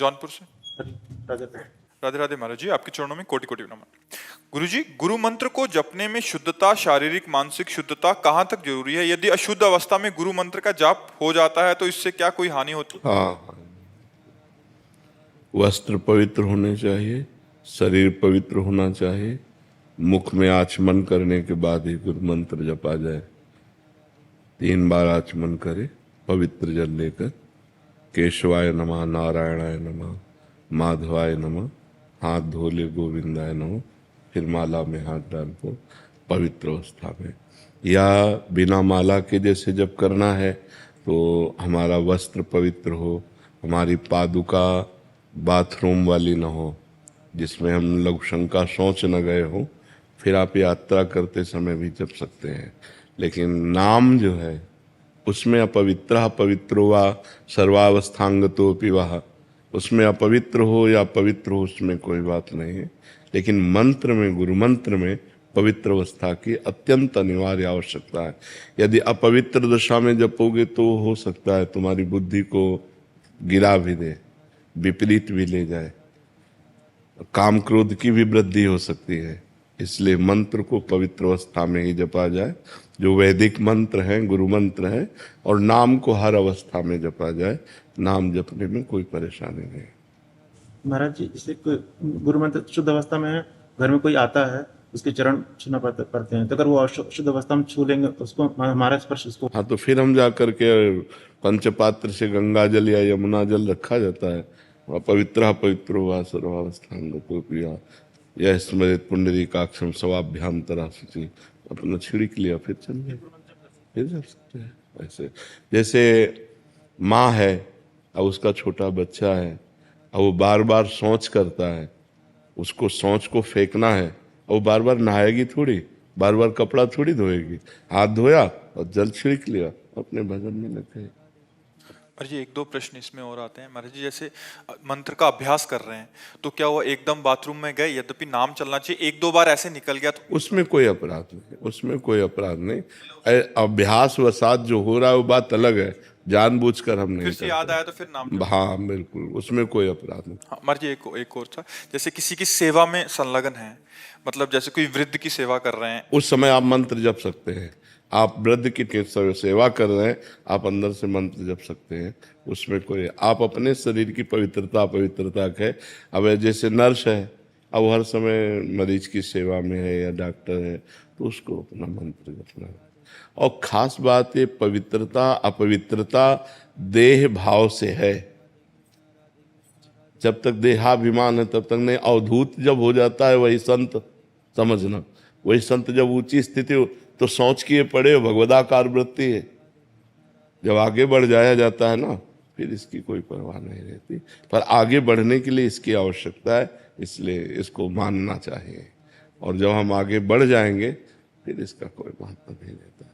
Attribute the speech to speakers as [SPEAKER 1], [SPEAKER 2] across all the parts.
[SPEAKER 1] जौनपुर से। राधे राधे महाराज जी, आपके चरणों में कोटि कोटि नमन। गुरु जी, गुरु मंत्र को जपने में शुद्धता, शारीरिक मानसिक शुद्धता कहाँ तक जरूरी है? यदि अशुद्ध अवस्था में गुरु मंत्र का जाप हो जाता है तो इससे क्या कोई हानि होती है?
[SPEAKER 2] हाँ, वस्त्र पवित्र होने चाहिए, शरीर पवित्र होना चाहिए, मुख में आचमन करने के बाद ही गुरु मंत्र जपा जाए। 3 बार आचमन करे पवित्र जल लेकर, केशवाय नमः, नारायणाय नमः, माधवाय नमः, हाथ धो ले गोविंदाय नमः, फिर माला में हाथ डालकर पवित्र अवस्था में, या बिना माला के जैसे जब करना है तो हमारा वस्त्र पवित्र हो, हमारी पादुका बाथरूम वाली न हो जिसमें हम लोग शंका शौच न गए हो, फिर आप यात्रा करते समय भी जप सकते हैं। लेकिन नाम जो है उसमें अपवित्र पवित्रो वा सर्वावस्थांगतो पिवाह, उसमें अपवित्र हो या पवित्र हो उसमें कोई बात नहीं है। लेकिन मंत्र में, गुरु मंत्र में पवित्र अवस्था की अत्यंत अनिवार्य आवश्यकता है। यदि अपवित्र दशा में जपोगे तो हो सकता है तुम्हारी बुद्धि को गिरा भी दे, विपरीत भी ले जाए, काम क्रोध की भी वृद्धि हो सकती है। इसलिए मंत्र को पवित्र अवस्था में ही जपा जाए, जो वैदिक मंत्र हैं, गुरु मंत्र हैं, और नाम को हर अवस्था में जपा जाए। नाम जपने में कोई परेशानी नहीं।
[SPEAKER 3] महाराज जी, जैसे गुरु मंत्र शुद्ध अवस्था में है, घर में कोई आता है उसके चरण छूना पड़ते हैं, तो अगर वो अशुद्ध अवस्था में छू लेंगे उसको, हमारा स्पर्श उसको,
[SPEAKER 2] हाँ, तो फिर हम जा करके पंचपात्र से गंगा जल या यमुना जल रखा जाता है, पवित्र पवित्र हुआ सर्वावस्थांगतो पिया यह स्मृत पुंडरीकाक्षम स्वाभ्यांतरा शुचि, अपना छिड़क लिया फिर चल गए, फिर जा सकते हैं। ऐसे जैसे माँ है और उसका छोटा बच्चा है और वो बार बार शौच करता है, उसको शौच को फेंकना है और वो बार बार नहाएगी थोड़ी, बार बार कपड़ा थोड़ी धोएगी। हाथ धोया और जल छिड़क लिया, अपने भजन में लग गए।
[SPEAKER 1] महाराज जी, 1-2 प्रश्न इसमें और आते हैं। महाराज जी, जैसे मंत्र का अभ्यास कर रहे हैं तो क्या वो एकदम बाथरूम में गए, यद्यपि नाम चलना चाहिए, 1-2 बार ऐसे निकल गया तो
[SPEAKER 2] उसमें कोई अपराध नहीं, उसमें कोई अपराध नहीं। अभ्यास वसात जो हो रहा है वो बात अलग है, जानबूझकर हम नहीं
[SPEAKER 1] फिर से याद आया तो फिर नाम।
[SPEAKER 2] हाँ बिल्कुल, उसमें कोई अपराध नहीं।
[SPEAKER 1] हाँ महाराज जी, एक और था, जैसे किसी की सेवा में संलग्न है, मतलब जैसे कोई वृद्ध की सेवा कर रहे हैं,
[SPEAKER 2] उस समय आप मंत्र जप सकते हैं। आप वृद्ध की सेवा कर रहे हैं, आप अंदर से मंत्र जप सकते हैं, उसमें कोई, आप अपने शरीर की पवित्रता है। अब जैसे नर्स है, अब हर समय मरीज की सेवा में है या डॉक्टर है, तो उसको अपना मंत्र जपना है। और खास बात ये पवित्रता अपवित्रता देह भाव से है। जब तक देहाभिमान है तब तक नहीं। अवधूत जब हो जाता है वही संत समझना, वही संत जब ऊंची स्थिति हो तो सोच किए पड़े भगवदाकार वृत्ति है। जब आगे बढ़ जाया जाता है ना, फिर इसकी कोई परवाह नहीं रहती। पर आगे बढ़ने के लिए इसकी आवश्यकता है, इसलिए इसको मानना चाहिए। और जब हम आगे बढ़ जाएंगे फिर इसका कोई महत्व नहीं रहता।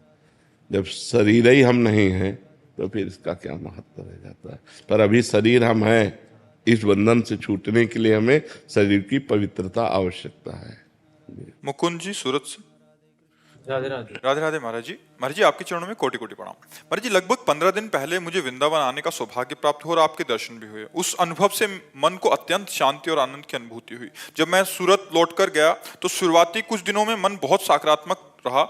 [SPEAKER 2] जब शरीर ही हम नहीं हैं तो फिर इसका क्या महत्व रह जाता है। पर अभी शरीर हम हैं, इस बंधन से छूटने के लिए हमें शरीर की पवित्रता आवश्यकता है।
[SPEAKER 1] मुकुंद जी सूरत से।
[SPEAKER 3] राधे राधे।
[SPEAKER 1] राधे राधे महाराज जी। महाराज जी, आपके चरणों में कोटि कोटि प्रणाम। महाराज जी, लगभग 15 दिन पहले मुझे वृंदावन आने का सौभाग्य प्राप्त हुआ और आपके दर्शन भी हुए। उस अनुभव से मन को अत्यंत शांति और आनंद की अनुभूति हुई। जब मैं सूरत लौटकर गया तो शुरुआती कुछ दिनों में मन बहुत सकारात्मक रहा।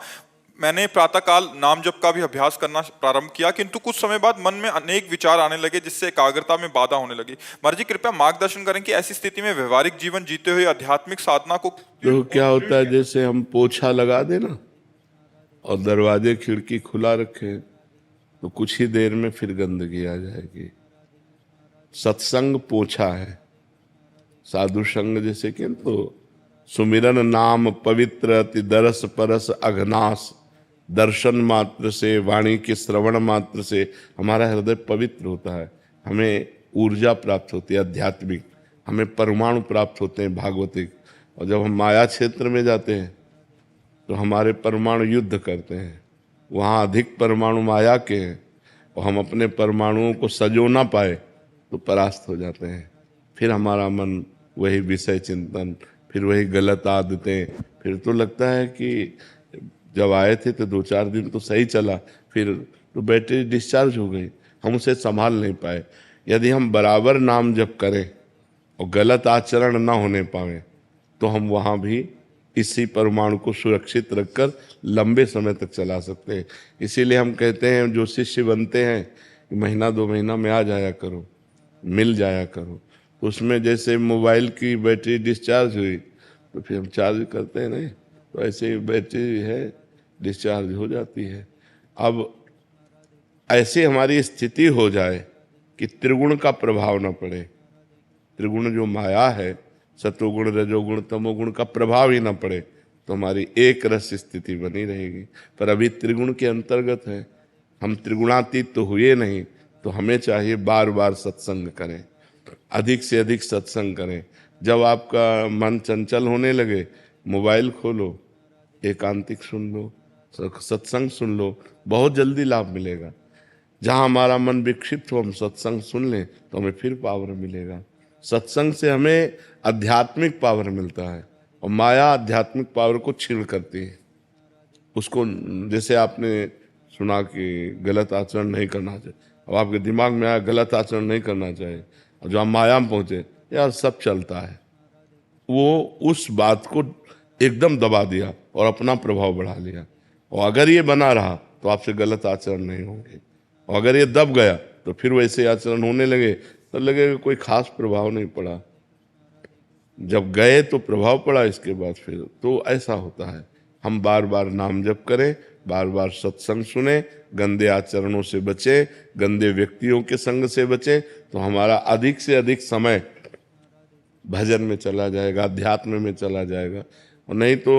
[SPEAKER 1] मैंने प्रातःकाल नाम जप का भी अभ्यास करना प्रारंभ किया, किंतु कुछ समय बाद मन में अनेक विचार आने लगे जिससे एकाग्रता में बाधा होने लगी। महाराज जी, कृपया मार्गदर्शन करें कि ऐसी स्थिति में व्यवहारिक जीवन जीते हुए आध्यात्मिक साधना को
[SPEAKER 2] तो क्या होता है, जैसे हम पोछा लगा देना और दरवाजे खिड़की खुला रखे तो कुछ ही देर में फिर गंदगी आ जाएगी। सत्संग पोछा है, साधु संग जैसे कि तो सुमिरन नाम पवित्र अति दरस परस अघनाश, दर्शन मात्र से, वाणी के श्रवण मात्र से हमारा हृदय पवित्र होता है। हमें ऊर्जा प्राप्त होती है आध्यात्मिक, हमें परमाणु प्राप्त होते हैं भागवतिक। और जब हम माया क्षेत्र में जाते हैं तो हमारे परमाणु युद्ध करते हैं, वहाँ अधिक परमाणु माया के हैं और हम अपने परमाणुओं को सजो ना पाए तो परास्त हो जाते हैं। फिर हमारा मन वही विषय चिंतन, फिर वही गलत आदतें। फिर तो लगता है कि जब आए थे तो 2-4 दिन तो सही चला, फिर तो बैटरी डिस्चार्ज हो गई, हम उसे संभाल नहीं पाए। यदि हम बराबर नाम जप करें और गलत आचरण ना होने पावे तो हम वहाँ भी इसी परमाणु को सुरक्षित रखकर लंबे समय तक चला सकते हैं। इसीलिए हम कहते हैं जो शिष्य बनते हैं महीना 2 महीना में आ जाया करो, मिल जाया करो। तो उसमें जैसे मोबाइल की बैटरी डिस्चार्ज हुई तो फिर हम चार्ज करते हैं नहीं, तो ऐसे ही बैटरी है डिस्चार्ज हो जाती है। अब ऐसी हमारी स्थिति हो जाए कि त्रिगुण का प्रभाव न पड़े, त्रिगुण जो माया है सतोगुण रजोगुण तमोगुण का प्रभाव ही न पड़े तो हमारी एक रस स्थिति बनी रहेगी। पर अभी त्रिगुण के अंतर्गत है, हम त्रिगुणातीत तो हुए नहीं, तो हमें चाहिए बार बार सत्संग करें, अधिक से अधिक सत्संग करें। जब आपका मन चंचल होने लगे मोबाइल खोलो, एकांतिक सुन लो, सत्संग सुन लो, बहुत जल्दी लाभ मिलेगा। जहाँ हमारा मन विक्षिप्त हो हम सत्संग सुन लें तो हमें फिर पावर मिलेगा। सत्संग से हमें आध्यात्मिक पावर मिलता है और माया आध्यात्मिक पावर को छीन करती है। उसको जैसे आपने सुना कि गलत आचरण नहीं करना चाहिए, अब आपके दिमाग में आया गलत आचरण नहीं करना चाहिए, और जो आप माया में पहुंचे यार सब चलता है, वो उस बात को एकदम दबा दिया और अपना प्रभाव बढ़ा लिया। और अगर ये बना रहा तो आपसे गलत आचरण नहीं होंगे, और अगर ये दब गया तो फिर वैसे आचरण होने लगे तो लगेगा कोई खास प्रभाव नहीं पड़ा। जब गए तो प्रभाव पड़ा, इसके बाद फिर तो ऐसा होता है। हम बार बार नाम जप करें, बार बार सत्संग सुने, गंदे आचरणों से बचें, गंदे व्यक्तियों के संग से बचें, तो हमारा अधिक से अधिक समय भजन में चला जाएगा, अध्यात्म में चला जाएगा। और नहीं तो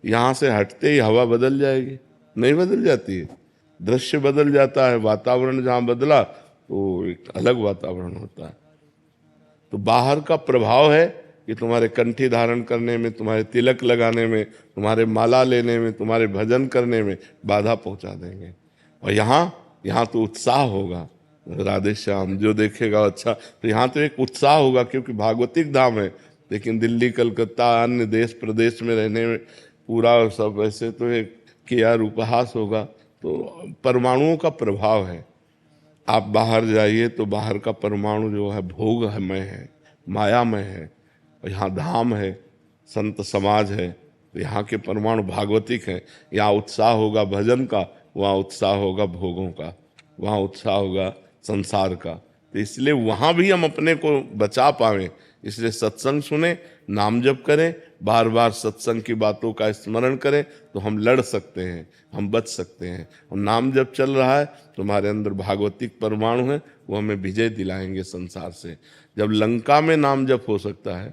[SPEAKER 2] यहाँ से हटते ही हवा बदल जाएगी, नहीं बदल जाती है, दृश्य बदल जाता है, वातावरण जहाँ बदला तो एक अलग वातावरण होता है। तो बाहर का प्रभाव है कि तुम्हारे कंठी धारण करने में, तुम्हारे तिलक लगाने में, तुम्हारे माला लेने में, तुम्हारे भजन करने में बाधा पहुंचा देंगे। और यहाँ तो उत्साह होगा, राधे श्याम जो देखेगा अच्छा, तो यहाँ तो एक उत्साह होगा क्योंकि भागवतिक धाम है। लेकिन दिल्ली कलकत्ता अन्य देश प्रदेश में रहने में पूरा सब ऐसे तो एक किया उपहास होगा। तो परमाणुओं का प्रभाव है, आप बाहर जाइए तो बाहर का परमाणु जो है भोगमय है, मायामय है, और यहाँ धाम है, संत समाज है, तो यहाँ के परमाणु भागवतिक हैं। यहाँ उत्साह होगा भजन का, वहाँ उत्साह होगा भोगों का, वहाँ उत्साह होगा संसार का। तो इसलिए वहाँ भी हम अपने को बचा पाएं, इसलिए सत्संग सुने, नाम जप करें, बार बार सत्संग की बातों का स्मरण करें तो हम लड़ सकते हैं, हम बच सकते हैं। और नाम जब चल रहा है तो हमारे अंदर भागवतिक परमाणु है, वो हमें विजय दिलाएंगे संसार से। जब लंका में नाम जप हो सकता है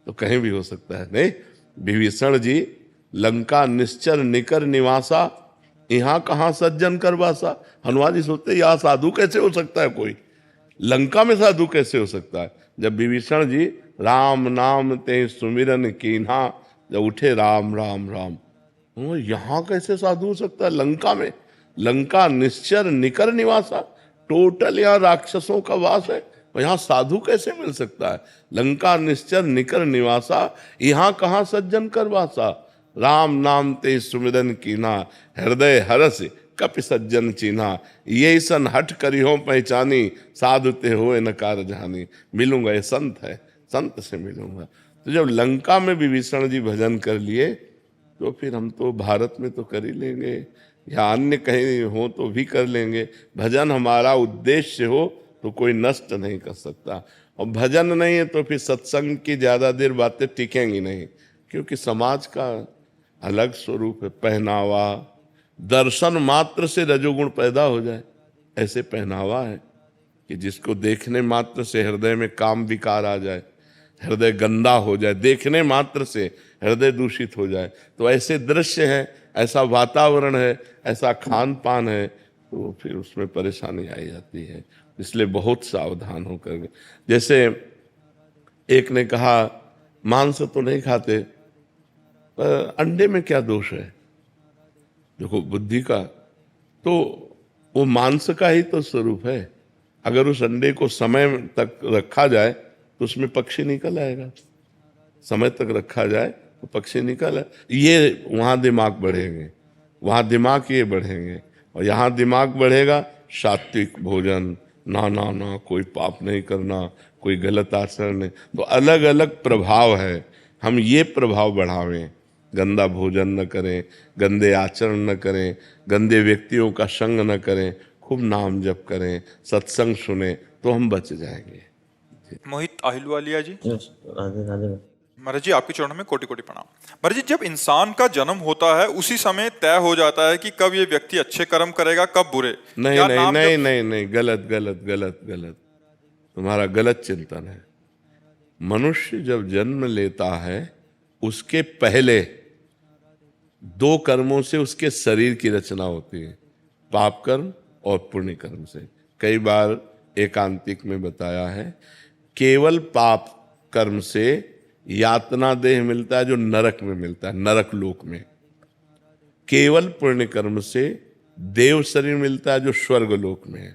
[SPEAKER 2] तो कहीं भी हो सकता है। नहीं, विभीषण जी लंका निश्चर निकर निवासा, यहाँ कहाँ सज्जन कर वासा। हनुमान जी सोचते यहाँ साधु कैसे हो सकता है, कोई लंका में साधु कैसे हो सकता है। जब विभीषण जी राम नाम ते सुमिरन कीन्हा, जब उठे राम राम राम, यहाँ कैसे साधु हो सकता है लंका में। लंका निश्चर निकर निवासा, टोटल यहाँ राक्षसों का वास है, और यहाँ साधु कैसे मिल सकता है। लंका निश्चर निकर निवासा, यहाँ कहाँ सज्जन कर वासा। राम नाम ते सुमिरन कीन्हा, हृदय हरस कपि सज्जन चीन्हा। ये सन हट करी हो पहचानी, साधु ते हो नकार जहानी। मिलूंगा, ये संत है, संत से मिलूंगा। तो जब लंका में विभीषण जी भजन कर लिए तो फिर हम तो भारत में तो कर ही लेंगे, या अन्य कहीं हो तो भी कर लेंगे। भजन हमारा उद्देश्य हो तो कोई नष्ट नहीं कर सकता। और भजन नहीं है तो फिर सत्संग की ज़्यादा देर बातें टिकेंगी नहीं, क्योंकि समाज का अलग स्वरूप है। पहनावा, दर्शन मात्र से रजोगुण पैदा हो जाए, ऐसे पहनावा है कि जिसको देखने मात्र से हृदय में काम विकार आ जाए, हृदय गंदा हो जाए, देखने मात्र से हृदय दूषित हो जाए। तो ऐसे दृश्य हैं, ऐसा वातावरण है, ऐसा खान पान है, तो फिर उसमें परेशानी आई जाती है। इसलिए बहुत सावधान होकर। जैसे एक ने कहा मांस तो नहीं खाते, पर अंडे में क्या दोष है। देखो बुद्धि का तो वो मांस का ही तो स्वरूप है। अगर उस अंडे को समय तक रखा जाए तो उसमें पक्षी निकल आएगा, समय तक रखा जाए तो पक्षी निकल आए। ये वहाँ दिमाग बढ़ेंगे, वहाँ दिमाग ये बढ़ेंगे, और यहाँ दिमाग बढ़ेगा सात्विक भोजन, ना ना ना, कोई पाप नहीं करना, कोई गलत आचरण नहीं। तो अलग अलग प्रभाव है, हम ये प्रभाव बढ़ावें। गंदा भोजन न करें, गंदे आचरण न करें, गंदे व्यक्तियों का संग न करें, खूब नाम जप करें, सत्संग सुने, तो हम बच जाएंगे।
[SPEAKER 1] मोहित आहिलवालिया जी।
[SPEAKER 3] यस, राधे राधे।
[SPEAKER 1] महाराज जी आपके चरणों में कोटि कोटि प्रणाम। महाराज जी, जब इंसान का जन्म होता है उसी समय तय हो जाता है कि कब ये व्यक्ति अच्छे कर्म करेगा कब बुरे।
[SPEAKER 2] नहीं
[SPEAKER 1] क्या
[SPEAKER 2] नहीं
[SPEAKER 1] नाम
[SPEAKER 2] नहीं
[SPEAKER 1] जब
[SPEAKER 2] नहीं नहीं, गलत गलत गलत गलत, तुम्हारा गलत चिंतन है। मनुष्य जब जन्म लेता है उसके पहले दो कर्मों से उसके शरीर की रचना होती है, पाप कर्म और पुण्य कर्म से। कई बार एकांतिक में बताया है, केवल पाप कर्म से यातना देह मिलता है जो नरक में मिलता है, नरक लोक में। केवल पुण्य कर्म से देव शरीर मिलता है जो स्वर्ग लोक में है।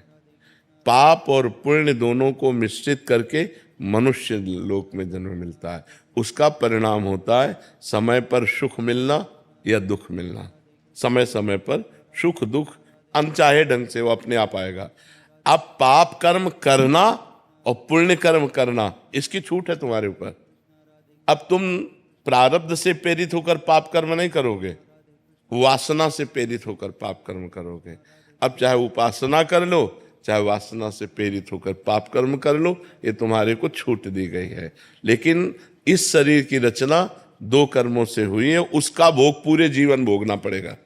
[SPEAKER 2] पाप और पुण्य दोनों को मिश्रित करके मनुष्य लोक में जन्म मिलता है। उसका परिणाम होता है समय पर सुख मिलना या दुख मिलना। समय समय पर सुख दुख अनचाहे ढंग से वो अपने आप आएगा। अब पाप कर्म करना और पुण्य कर्म करना, इसकी छूट है तुम्हारे ऊपर। अब तुम प्रारब्ध से प्रेरित होकर पाप कर्म नहीं करोगे, वासना से प्रेरित होकर पाप कर्म करोगे। अब चाहे उपासना कर लो, चाहे वासना से प्रेरित होकर पाप कर्म कर लो, ये तुम्हारे को छूट दी गई है। लेकिन इस शरीर की रचना दो कर्मों से हुई है, उसका भोग पूरे जीवन भोगना पड़ेगा।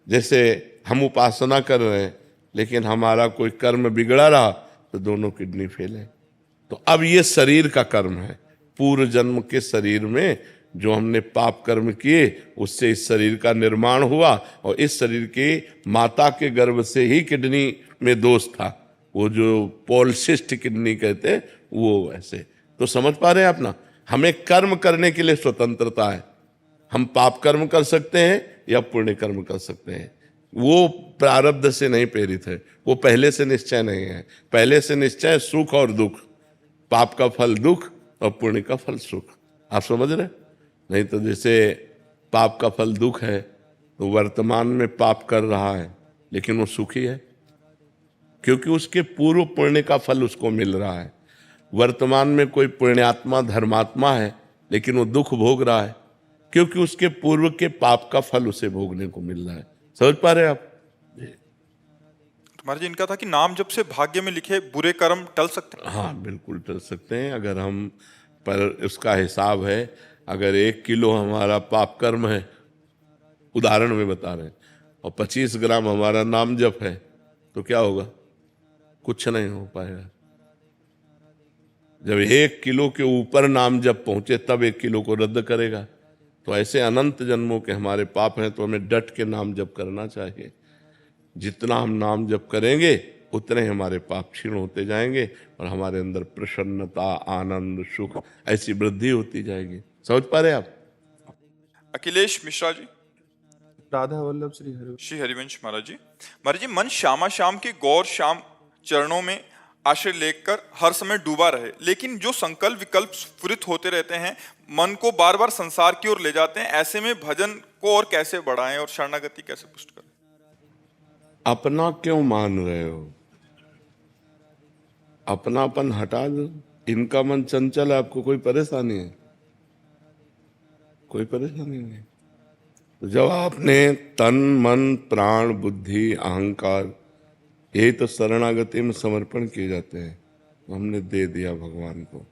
[SPEAKER 2] जैसे हम उपासना कर रहे हैं लेकिन हमारा कोई कर्म बिगड़ा रहा तो दोनों किडनी फेल है। तो अब ये शरीर का कर्म है। पूर्व जन्म के शरीर में जो हमने पाप कर्म किए उससे इस शरीर का निर्माण हुआ, और इस शरीर के माता के गर्भ से ही किडनी में दोष था, वो जो पॉलिसिस्ट किडनी कहते हैं वो वैसे। तो समझ पा रहे हैं आप ना, हमें कर्म करने के लिए स्वतंत्रता है। हम पाप कर्म कर सकते हैं या पुण्य कर्म कर सकते हैं, वो प्रारब्ध से नहीं प्रेरित है, वो पहले से निश्चय नहीं है। पहले से निश्चय सुख और दुख, पाप का फल दुख और पुण्य का फल सुख। आप समझ रहे? नहीं तो जैसे पाप का फल दुख है तो वर्तमान में पाप कर रहा है लेकिन वो सुखी है, क्योंकि उसके पूर्व पुण्य का फल उसको मिल रहा है। वर्तमान में कोई पुण्यात्मा धर्मात्मा है लेकिन वो दुख भोग रहा है, क्योंकि उसके पूर्व के पाप का फल उसे भोगने को मिल रहा है। समझ पा रहे हैं आप?
[SPEAKER 1] तुम्हारे जी इनका था कि नाम जब से भाग्य में लिखे बुरे कर्म टल सकते हैं।
[SPEAKER 2] हाँ बिल्कुल टल सकते हैं। अगर हम पर उसका हिसाब है, अगर 1 किलो हमारा पाप कर्म है, उदाहरण में बता रहे हैं, और 25 ग्राम हमारा नाम जप है, तो क्या होगा? कुछ नहीं हो पाएगा। जब 1 किलो के ऊपर नाम जप पहुंचे तब 1 किलो को रद्द करेगा। तो ऐसे अनंत जन्मों के हमारे पाप हैं, तो हमें डट के नाम जप करना चाहिए। जितना हम नाम जप करेंगे उतने हमारे पाप क्षीण होते जाएंगे और हमारे अंदर प्रसन्नता, आनंद, सुख ऐसी वृद्धि होती जाएगी। समझ पा रहे आप?
[SPEAKER 1] अखिलेश मिश्रा जी।
[SPEAKER 3] राधा वल्लभ
[SPEAKER 1] श्री हरिवंश महाराज जी। महाराज जी, मन श्यामा श्याम के गौर श्याम चरणों में आश्रय लेकर हर समय डूबा रहे, लेकिन जो संकल्प विकल्प स्फुरित होते रहते हैं मन को बार बार संसार की ओर ले जाते हैं। ऐसे में भजन को और कैसे बढ़ाएं और शरणागति कैसे पुष्ट करें?
[SPEAKER 2] अपना क्यों मान रहे हो? अपनापन हटा दो। इनका मन चंचल है, आपको कोई परेशानी है? कोई परेशानी नहीं। तो जब आपने तन मन प्राण बुद्धि अहंकार, यही तो शरणागति में समर्पण किए जाते हैं, तो हमने दे दिया भगवान को।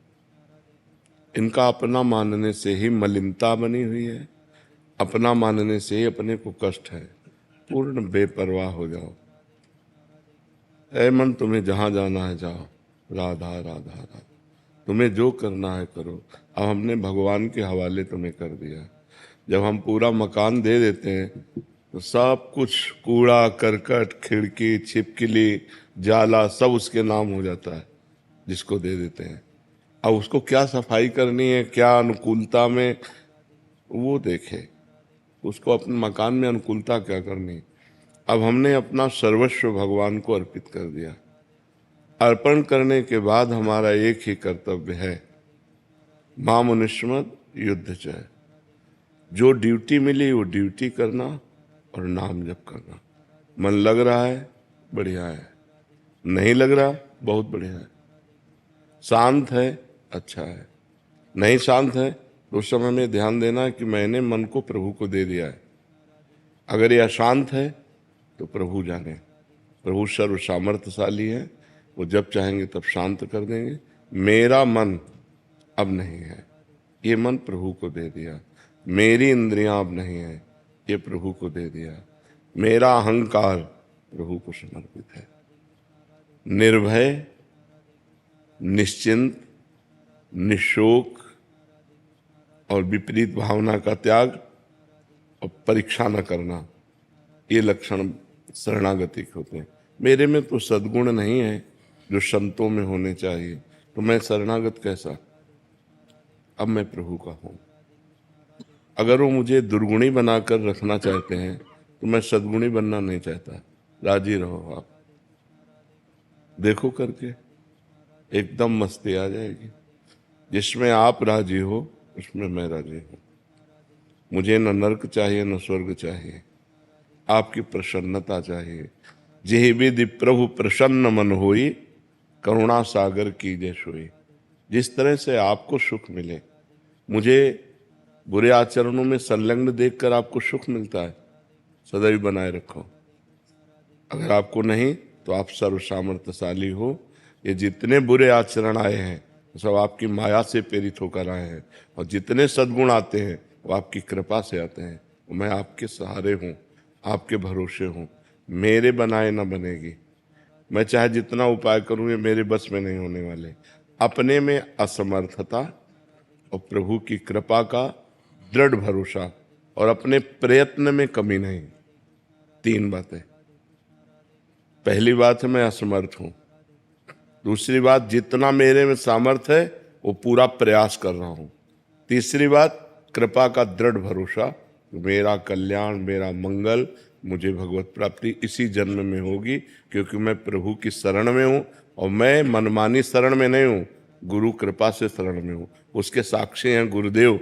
[SPEAKER 2] इनका अपना मानने से ही मलिनता बनी हुई है, अपना मानने से ही अपने को कष्ट है। पूर्ण बेपरवाह हो जाओ। ऐ मन, तुम्हें जहां जाना है जाओ, राधा राधा राधा, तुम्हें जो करना है करो। अब हमने भगवान के हवाले तुम्हें कर दिया। जब हम पूरा मकान दे देते हैं तो सब कुछ कूड़ा करकट, खिड़की, छिपकली, जाला सब उसके नाम हो जाता है जिसको दे देते हैं। अब उसको क्या सफाई करनी है, क्या अनुकूलता में, वो देखे। उसको अपने मकान में अनुकूलता क्या करनी है। अब हमने अपना सर्वस्व भगवान को अर्पित कर दिया। अर्पण करने के बाद हमारा एक ही कर्तव्य है, मामुनिष्मद युद्ध चय। जो ड्यूटी मिली वो ड्यूटी करना और नाम जप करना। मन लग रहा है, बढ़िया है। नहीं लग रहा, बहुत बढ़िया है। शांत है, अच्छा है। नहीं शांत है तो उस समय में ध्यान देना कि मैंने मन को प्रभु को दे दिया है। अगर यह अशांत है तो प्रभु जाने। प्रभु सर्व सामर्थ्यशाली है, वो जब चाहेंगे तब शांत कर देंगे। मेरा मन अब नहीं है, ये मन प्रभु को दे दिया। मेरी इंद्रियां अब नहीं है, ये प्रभु को दे दिया। मेरा अहंकार प्रभु को समर्पित है। निर्भय, निश्चिंत, निशोक और विपरीत भावना का त्याग और परीक्षा न करना, ये लक्षण शरणागति के होते हैं। मेरे में तो सद्गुण नहीं है जो संतों में होने चाहिए, तो मैं शरणागत कैसा? अब मैं प्रभु का हूं। अगर वो मुझे दुर्गुणी बनाकर रखना चाहते हैं तो मैं सद्गुणी बनना नहीं चाहता। राजी रहो आप, देखो करके एकदम मस्ती आ जाएगी। जिसमें आप राजी हो उसमें मैं राजी हूं। मुझे न नरक चाहिए न स्वर्ग चाहिए, आपकी प्रसन्नता चाहिए। जेहि विधि प्रभु प्रसन्न मन होई, करुणा सागर कीजे सोई। जिस तरह से आपको सुख मिले, मुझे बुरे आचरणों में संलग्न देखकर आपको सुख मिलता है, सदैव बनाए रखो। अगर आपको नहीं तो आप सर्व सामर्थ्यशाली हो। ये जितने बुरे आचरण आए हैं सब आपकी माया से प्रेरित होकर आए हैं, और जितने सद्गुण आते हैं वो आपकी कृपा से आते हैं। मैं आपके सहारे हूँ, आपके भरोसे हूँ। मेरे बनाए न बनेगी। मैं चाहे जितना उपाय करूँ ये मेरे बस में नहीं होने वाले। अपने में असमर्थता और प्रभु की कृपा का दृढ़ भरोसा, और अपने प्रयत्न में कमी नहीं। तीन बातें। पहली बात है मैं असमर्थ हूं। दूसरी बात, जितना मेरे में सामर्थ्य है वो पूरा प्रयास कर रहा हूं। तीसरी बात, कृपा का दृढ़ भरोसा, मेरा कल्याण, मेरा मंगल, मुझे भगवत प्राप्ति इसी जन्म में होगी, क्योंकि मैं प्रभु की शरण में हूं। और मैं मनमानी शरण में नहीं हूं, गुरु कृपा से शरण में हूं। उसके साक्षी हैं गुरुदेव,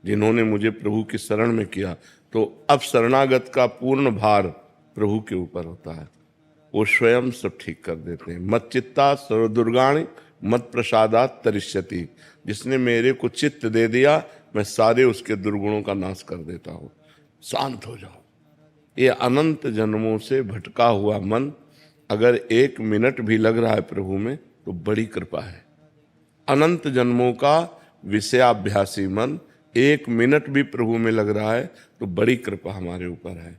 [SPEAKER 2] जिन्होंने मुझे प्रभु की शरण में किया। तो अब शरणागत का पूर्ण भार प्रभु के ऊपर होता है, वो स्वयं सब ठीक कर देते हैं। मत चित्ता सर्वदुर्गाणि मत प्रसादात तरिष्यति। जिसने मेरे को चित्त दे दिया, मैं सारे उसके दुर्गुणों का नाश कर देता हूँ। शांत हो जाओ। ये अनंत जन्मों से भटका हुआ मन अगर 1 मिनट भी लग रहा है प्रभु में तो बड़ी कृपा है। अनंत जन्मों का विषयाभ्यासी मन 1 मिनट भी प्रभु में लग रहा है तो बड़ी कृपा हमारे ऊपर है।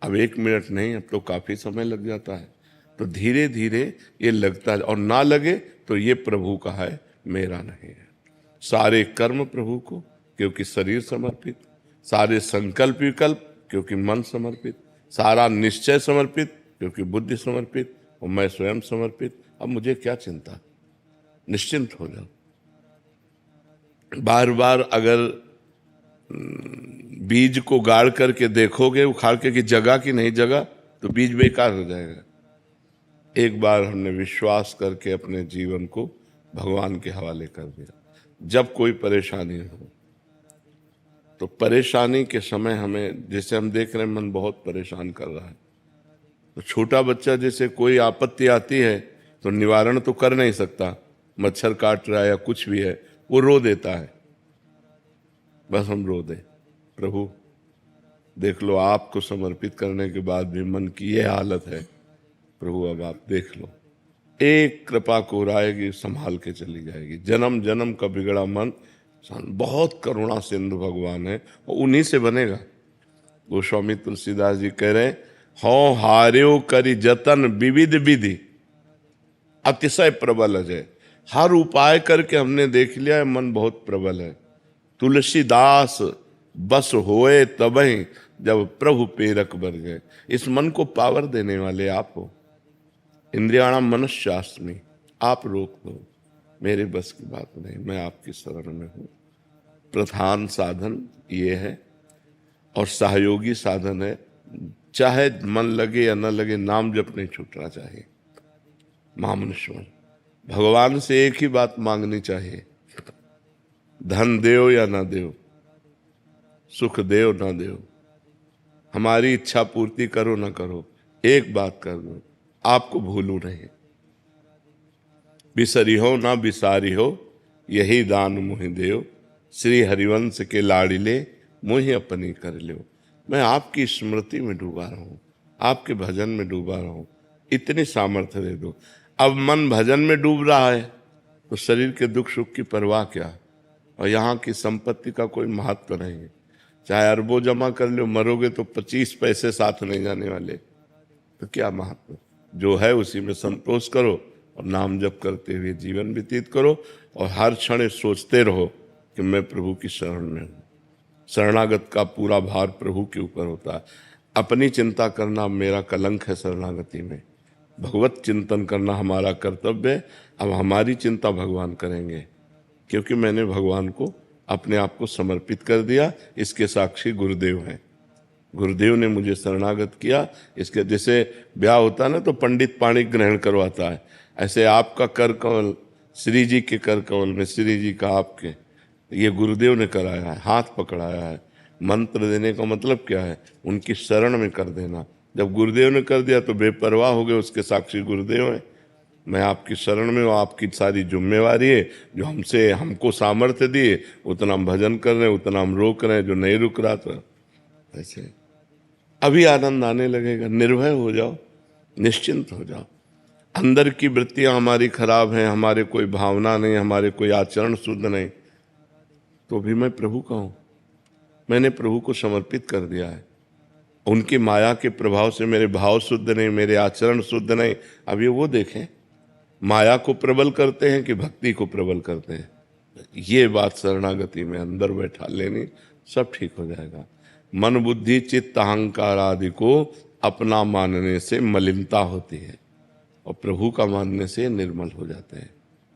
[SPEAKER 2] अब 1 मिनट नहीं, अब तो काफी समय लग जाता है। तो धीरे धीरे ये लगता है, और ना लगे तो ये प्रभु का है, मेरा नहीं है। सारे कर्म प्रभु को, क्योंकि शरीर समर्पित। सारे संकल्प विकल्प, क्योंकि मन समर्पित। सारा निश्चय समर्पित, क्योंकि बुद्धि समर्पित। और मैं स्वयं समर्पित। अब मुझे क्या चिंता, निश्चिंत हो जाओ। बार बार अगर बीज को गाड़ करके देखोगे उखाड़ के कि जगह की नहीं जगह, तो बीज बेकार हो जाएगा। एक बार हमने विश्वास करके अपने जीवन को भगवान के हवाले कर दिया। जब कोई परेशानी हो तो परेशानी के समय हमें, जैसे हम देख रहे हैं मन बहुत परेशान कर रहा है, तो छोटा बच्चा जैसे कोई आपत्ति आती है तो निवारण तो कर नहीं सकता, मच्छर काट रहा है या कुछ भी है, वो रो देता है। बस हम रो दें, प्रभु देख लो, आपको समर्पित करने के बाद भी मन की ये हालत है, प्रभु अब आप देख लो। एक कृपा कोराएगी, संभाल के चली जाएगी। जन्म जन्म का बिगड़ा मन, बहुत करुणा सिंधु भगवान है, और उन्हीं से बनेगा। गोस्वामी तुलसीदास जी कह रहे हैं, हौ हार्यो करी जतन विविध विधि, अतिशय प्रबल अजय। हर उपाय करके हमने देख लिया है मन बहुत प्रबल है। तुलसीदास बस होए तबहि जब प्रभु प्रेरक बन गए। इस मन को पावर देने वाले आप हो। इंद्रियाणाम मनश्चास्मि, आप रोक दो, मेरे बस की बात नहीं, मैं आपकी शरण में हूँ। प्रधान साधन ये है, और सहयोगी साधन है, चाहे मन लगे या न लगे, नाम जप नहीं छूटना चाहिए। महामनुष्य भगवान से एक ही बात मांगनी चाहिए, धन देव या ना देव, सुख देव ना देव, हमारी इच्छा पूर्ति करो ना करो, एक बात कर दो, आपको भूलूं नहीं। बिसरी हो ना बिसारी हो, यही दान मुहि देव। श्री हरिवंश के लाडिले, मुहि अपनी कर लो। मैं आपकी स्मृति में डूबा रहा हूं, आपके भजन में डूबा रहा हूं, इतनी सामर्थ्य दे दो। अब मन भजन में डूब रहा है तो शरीर के दुख सुख की परवाह क्या, और यहाँ की संपत्ति का कोई महत्व नहीं है। चाहे अरबों जमा कर लो, मरोगे तो 25 पैसे साथ नहीं जाने वाले, तो क्या महत्व। जो है उसी में संतोष करो और नाम जप करते हुए जीवन व्यतीत करो, और हर क्षण सोचते रहो कि मैं प्रभु की शरण में हूँ। शरणागत का पूरा भार प्रभु के ऊपर होता है। अपनी चिंता करना मेरा कलंक है शरणागति में, भगवत चिंतन करना हमारा कर्तव्य है। अब हमारी चिंता भगवान करेंगे, क्योंकि मैंने भगवान को अपने आप को समर्पित कर दिया। इसके साक्षी गुरुदेव हैं। गुरुदेव ने मुझे शरणागत किया। इसके जैसे ब्याह होता है ना तो पंडित पाणी ग्रहण करवाता है, ऐसे आपका कर कमल श्री जी के कर कमल में, श्री जी का आपके, ये गुरुदेव ने कराया है, हाथ पकड़ाया है। मंत्र देने का मतलब क्या है, उनकी शरण में कर देना। जब गुरुदेव ने कर दिया तो बेपरवाह हो गए, उसके साक्षी गुरुदेव हैं। मैं आपकी शरण में हूँ, आपकी सारी जिम्मेवारी है। जो हमको सामर्थ्य दिए उतना हम भजन कर रहे हैं, उतना हम रोक रहे हैं, जो नहीं रुक रहा था। ऐसे अभी आनंद आने लगेगा। निर्भय हो जाओ, निश्चिंत हो जाओ। अंदर की वृत्तियां हमारी खराब हैं, हमारे कोई भावना नहीं, हमारे कोई आचरण शुद्ध नहीं, तो भी मैं प्रभु का हूं। मैंने प्रभु को समर्पित कर दिया है। उनकी माया के प्रभाव से मेरे भाव शुद्ध नहीं, मेरे आचरण शुद्ध नहीं। अब ये वो देखें, माया को प्रबल करते हैं कि भक्ति को प्रबल करते हैं। ये बात शरणागति में अंदर बैठा लेनी, सब ठीक हो जाएगा। मन बुद्धि चित्त अहंकार आदि को अपना मानने से मलिनता होती है, और प्रभु का मानने से निर्मल हो जाते हैं।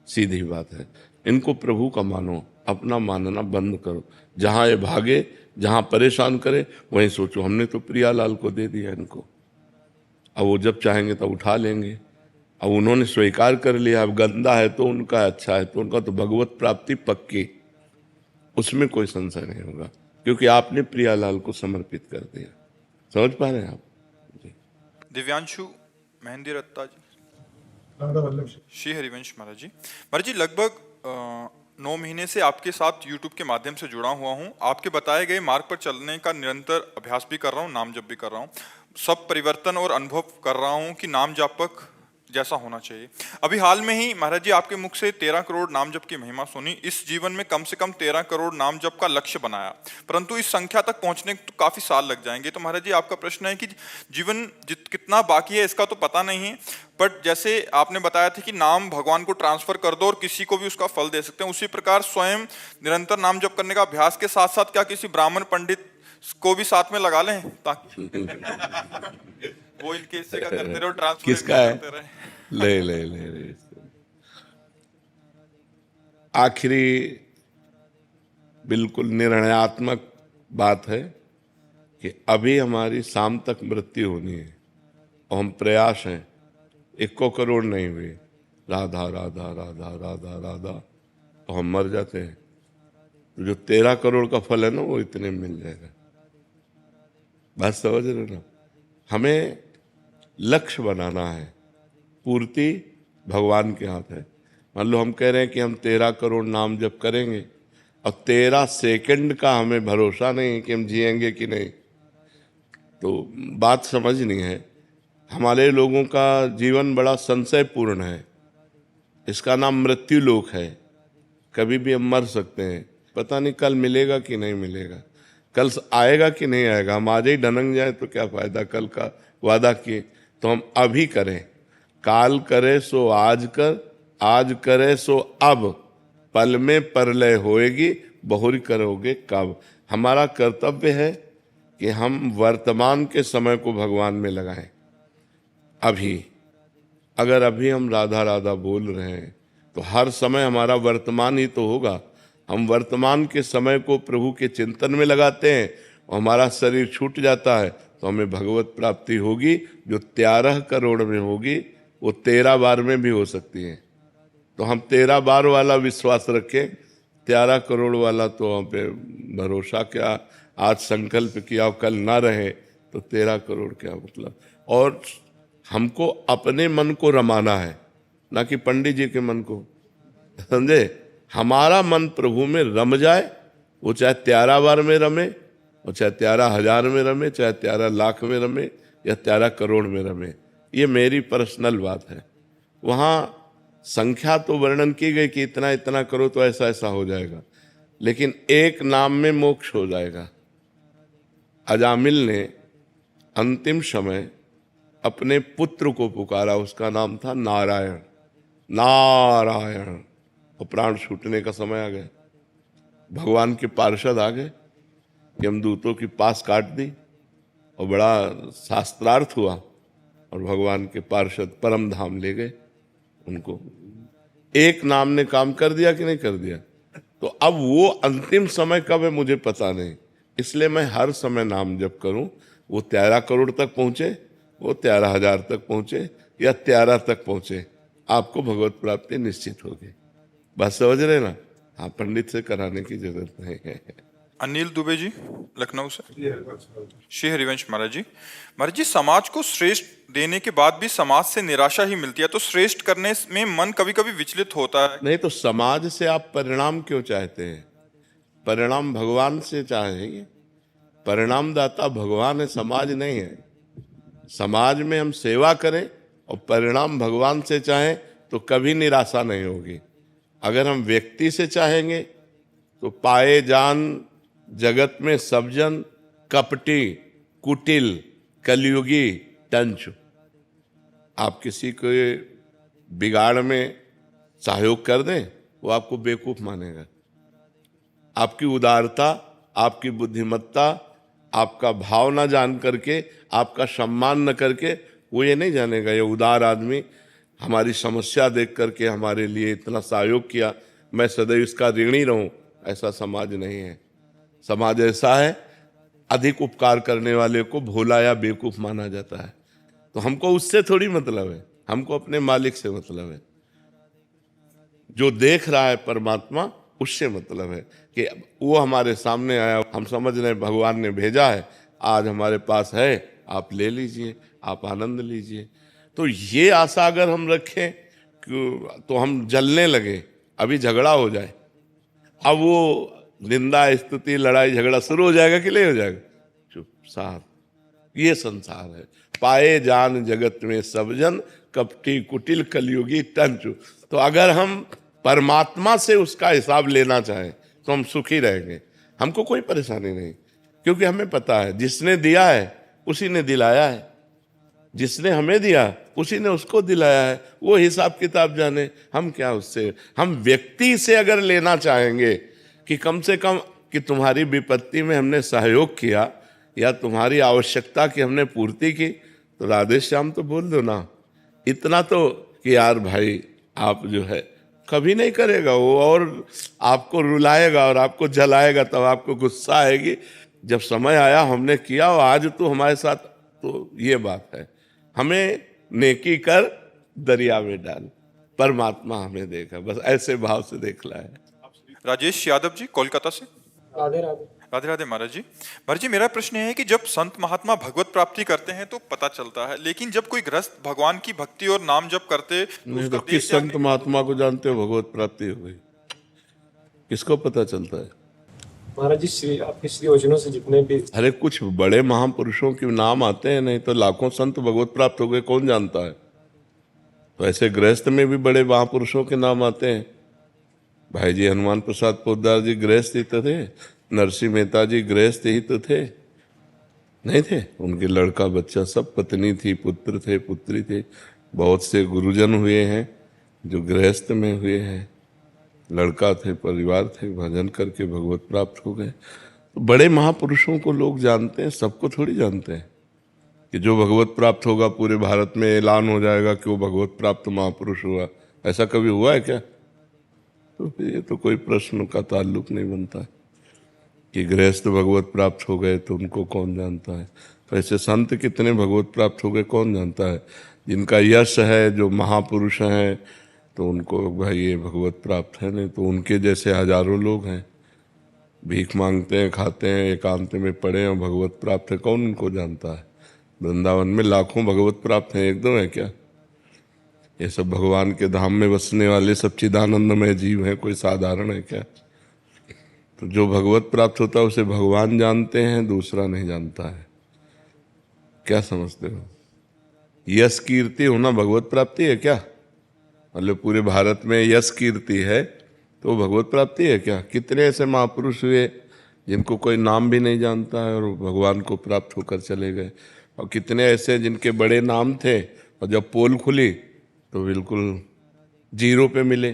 [SPEAKER 2] सीधी बात है। इनको प्रभु का मानो, अपना मानना बंद करो। जहां ये भागे, जहां परेशान करे, वहीं सोचो हमने तो प्रियालाल को दे दिया इनको, अब वो जब चाहेंगे तब उठा लेंगे। अब उन्होंने स्वीकार कर लिया, अब गंदा है तो उनका, अच्छा है तो उनका, तो भगवत प्राप्ति पक्की, उसमें कोई संशय नहीं होगा, क्योंकि आपने प्रियालाल को समर्पित कर दिया। समझ पा रहे हैं आप?
[SPEAKER 1] दिव्यांशु मेहंदी रत्ता जी,
[SPEAKER 3] राधा वल्लभ
[SPEAKER 1] श्री हरिवंश महाराज जी। महाराज जी, लगभग 9 महीने से आपके साथ YouTube के माध्यम से जुड़ा हुआ हूँ। आपके बताए गए मार्ग पर चलने का निरंतर अभ्यास भी कर रहा हूँ, नाम जप भी कर रहा हूँ। सब परिवर्तन और अनुभव कर रहा हूँ कि नाम जापक जैसा होना चाहिए। अभी हाल में ही महाराज जी आपके मुख से 13 करोड़ नाम जप की महिमा सुनी। इस जीवन में कम से कम 13 करोड़ नाम जप का लक्ष्य बनाया, परंतु इस संख्या तक पहुंचने तो काफी साल लग जाएंगे। तो महाराज जी आपका प्रश्न है कि जीवन कितना बाकी है इसका तो पता नहीं है, बट जैसे आपने बताया था कि नाम भगवान को ट्रांसफर कर दो और किसी को भी उसका फल दे सकते हैं, उसी प्रकार स्वयं निरंतर नाम जप करने का अभ्यास के साथ साथ क्या किसी ब्राह्मण पंडित को भी साथ में लगा लें ताकि वो इनके हिस्से का करते रहे, ट्रांसफर
[SPEAKER 2] किसका है?
[SPEAKER 1] करते रहे।
[SPEAKER 2] ले आखिरी बिल्कुल निर्णयात्मक बात है कि अभी हमारी शाम तक मृत्यु होनी है, और हम प्रयास हैं। 1 करोड़ नहीं हुए, राधा राधा राधा राधा राधा, तो हम मर जाते हैं। तो जो 13 करोड़ का फल है ना, वो इतने में मिल जाएगा। बात समझ रहे ना? हमें लक्ष्य बनाना है, पूर्ति भगवान के हाथ है। मान लो हम कह रहे हैं कि हम 13 करोड़ नाम जप करेंगे, और 13 सेकंड का हमें भरोसा नहीं है कि हम जिएंगे कि नहीं। तो बात समझनी है। हमारे लोगों का जीवन बड़ा संशयपूर्ण है। इसका नाम मृत्यु लोक है। कभी भी हम मर सकते हैं, पता नहीं कल मिलेगा कि नहीं मिलेगा, कल आएगा कि नहीं आएगा। हम आज ही ढनक जाए तो क्या फायदा, कल का वादा किए। तो हम अभी करें। काल करे सो आज कर, आज करे सो अब, पल में परलय होएगी, बहुरी करोगे कब। हमारा कर्तव्य है कि हम वर्तमान के समय को भगवान में लगाएं। अभी अगर अभी हम राधा राधा बोल रहे हैं तो हर समय हमारा वर्तमान ही तो होगा। हम वर्तमान के समय को प्रभु के चिंतन में लगाते हैं और हमारा शरीर छूट जाता है, तो हमें भगवत प्राप्ति होगी, जो 13 करोड़ में होगी वो 13 बार में भी हो सकती है। तो हम 13 बार वाला विश्वास रखें, 13 करोड़ वाला तो हम पे भरोसा क्या। आज संकल्प किया कल ना रहे तो 13 करोड़ क्या मतलब। और हमको अपने मन को रमाना है, ना कि पंडित जी के मन को, समझे। हमारा मन प्रभु में रम जाए, वो चाहे 13 बार में रमे, और चाहे 13,000 में रमे, चाहे 13 लाख में रमे, या 13 करोड़ में रमे। ये मेरी पर्सनल बात है। वहाँ संख्या तो वर्णन की गई कि इतना इतना करो तो ऐसा ऐसा हो जाएगा, लेकिन एक नाम में मोक्ष हो जाएगा। अजामिल ने अंतिम समय अपने पुत्र को पुकारा, उसका नाम था नारायण। नारायण, और प्राण छूटने का समय आ गया। भगवान के पार्षद आ गए, यमदूतों की पास काट दी, और बड़ा शास्त्रार्थ हुआ, और भगवान के पार्षद परम धाम ले गए उनको। एक नाम ने काम कर दिया कि नहीं कर दिया? तो अब वो अंतिम समय कब है मुझे पता नहीं, इसलिए मैं हर समय नाम जप करूं। वो 13 करोड़ तक पहुंचे, वो 13,000 तक पहुंचे, या 13 तक पहुंचे, आपको भगवत प्राप्ति निश्चित होगी। बात समझ रहे ना? हाँ, पंडित से कराने की जरूरत नहीं है।
[SPEAKER 1] अनिल दुबे जी, लखनऊ से। श्री हरिवंश महाराज जी, महाराज जी, समाज को श्रेष्ठ देने के बाद भी समाज से निराशा ही मिलती है, तो श्रेष्ठ करने में मन कभी कभी विचलित होता है।
[SPEAKER 2] नहीं तो समाज से आप परिणाम क्यों चाहते हैं? परिणाम भगवान से चाहेंगे। परिणाम दाता भगवान है, समाज नहीं है। समाज में हम सेवा करें और परिणाम भगवान से चाहें तो कभी निराशा नहीं होगी। अगर हम व्यक्ति से चाहेंगे तो पाए जान जगत में सब जन कपटी कुटिल कलयुगी टंच। आप किसी को बिगाड़ में सहयोग कर दें, वो आपको बेवकूफ मानेगा। आपकी उदारता, आपकी बुद्धिमत्ता, आपका भाव ना जान करके, आपका सम्मान न करके, वो ये नहीं जानेगा ये उदार आदमी हमारी समस्या देख करके हमारे लिए इतना सहयोग किया, मैं सदैव इसका ऋणी रहूं। ऐसा समाज नहीं है। समाज ऐसा है, अधिक उपकार करने वाले को भोला या बेवकूफ माना जाता है। तो हमको उससे थोड़ी मतलब है, हमको अपने मालिक से मतलब है। जो देख रहा है परमात्मा, उससे मतलब है कि वो हमारे सामने आया, हम समझ रहे हैं भगवान ने भेजा है, आज हमारे पास है, आप ले लीजिए, आप आनंद लीजिए। तो ये आशा अगर हम रखें तो हम जलने लगे, अभी झगड़ा हो जाए, अब वो निंदा स्तुति लड़ाई झगड़ा शुरू हो जाएगा कि नहीं हो जाएगा? चुप साथ। ये संसार है। पाए जान जगत में सब जन कपटी कुटिल कलयुगी टंचु। तो अगर हम परमात्मा से उसका हिसाब लेना चाहें तो हम सुखी रहेंगे, हमको कोई परेशानी नहीं, क्योंकि हमें पता है जिसने दिया है उसी ने दिलाया है, जिसने हमें दिया उसी ने उसको दिलाया है। वो हिसाब किताब जाने, हम क्या उससे। हम व्यक्ति से अगर लेना चाहेंगे कि कम से कम कि तुम्हारी विपत्ति में हमने सहयोग किया या तुम्हारी आवश्यकता की हमने पूर्ति की, तो राधे श्याम तो बोल दो ना। इतना तो कि यार भाई आप जो है, कभी नहीं करेगा वो, और आपको रुलाएगा और आपको जलाएगा, तब आपको गुस्सा आएगी। जब समय आया हमने किया और आज तो हमारे साथ, तो ये बात है। हमें नेकी कर दरिया में डाल, परमात्मा हमें देखा, बस ऐसे भाव से देख लाए।
[SPEAKER 1] राजेश यादव जी, कोलकाता से।
[SPEAKER 4] राधे राधे।
[SPEAKER 1] राधे राधे महाराज जी। महाराज जी, मेरा प्रश्न है कि जब संत महात्मा भगवत प्राप्ति करते हैं तो पता चलता है, लेकिन जब कोई गृहस्थ भगवान की भक्ति और नाम जप करते
[SPEAKER 2] नहीं तो किस संत महात्मा को जानते हो भगवत प्राप्ति हो गई? किसको पता चलता है?
[SPEAKER 4] महाराज जी, आपके श्री वचनों से जितने भी
[SPEAKER 2] अरे कुछ बड़े महापुरुषों के नाम आते हैं, नहीं तो लाखों संत भगवत प्राप्त हो गए, कौन जानता है? तो ऐसे गृहस्थ में भी बड़े महापुरुषों के नाम आते हैं। भाई जी हनुमान प्रसाद पोद्दार जी गृहस्थ ही तो थे, नरसिंह मेहता जी गृहस्थ ही तो थे, नहीं थे? उनके लड़का बच्चा सब, पत्नी थी, पुत्र थे, पुत्री थे। बहुत से गुरुजन हुए हैं जो गृहस्थ में हुए हैं, लड़का थे, परिवार थे, भजन करके भगवत प्राप्त हो गए। तो बड़े महापुरुषों को लोग जानते हैं, सबको थोड़ी जानते हैं कि जो भगवत प्राप्त होगा पूरे भारत में ऐलान हो जाएगा कि वो भगवत प्राप्त महापुरुष हुआ। ऐसा कभी हुआ है क्या? तो ये तो कोई प्रश्न का ताल्लुक नहीं बनता कि गृहस्थ भगवत प्राप्त हो गए तो उनको कौन जानता है। तो ऐसे संत कितने भगवत प्राप्त हो गए कौन जानता है। जिनका यश है, जो महापुरुष हैं, तो उनको भाई ये भगवत प्राप्त है, नहीं तो उनके जैसे हजारों लोग हैं, भीख मांगते हैं, खाते हैं, एकांत में पड़े और भगवत प्राप्त है, कौन उनको जानता है। वृंदावन में लाखों भगवत प्राप्त हैं, एक दो है क्या? ये सब भगवान के धाम में बसने वाले सच्चिदानंदमय जीव हैं, कोई साधारण है क्या? तो जो भगवत प्राप्त होता है उसे भगवान जानते हैं, दूसरा नहीं जानता है। क्या समझते हो? यश कीर्ति होना भगवत प्राप्ति है क्या? मतलब पूरे भारत में यश कीर्ति है तो भगवत प्राप्ति है क्या? कितने ऐसे महापुरुष हुए जिनको कोई नाम भी नहीं जानता है और भगवान को प्राप्त होकर चले गए, और कितने ऐसे जिनके बड़े नाम थे और जब पोल खुली तो बिल्कुल जीरो पे मिले।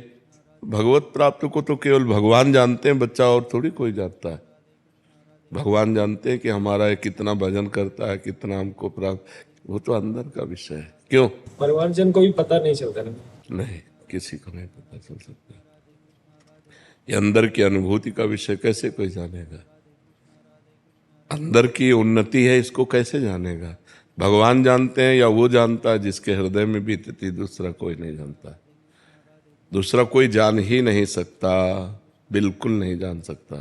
[SPEAKER 2] भगवत प्राप्त को तो केवल भगवान जानते हैं, बच्चा और थोड़ी कोई जानता है। भगवान जानते हैं कि हमारा ये कितना भजन करता है, कितना हमको प्राप्त, वो तो अंदर का विषय है। क्यों?
[SPEAKER 4] परिवारजन को भी पता नहीं चलता ना।
[SPEAKER 2] नहीं, किसी को नहीं पता चल सकता। ये अंदर की अनुभूति का विषय, कैसे कोई जानेगा? अंदर की उन्नति है, इसको कैसे जानेगा? भगवान जानते हैं या वो जानता है जिसके हृदय में बीतती, दूसरा कोई नहीं जानता। दूसरा कोई जान ही नहीं सकता, बिल्कुल नहीं जान सकता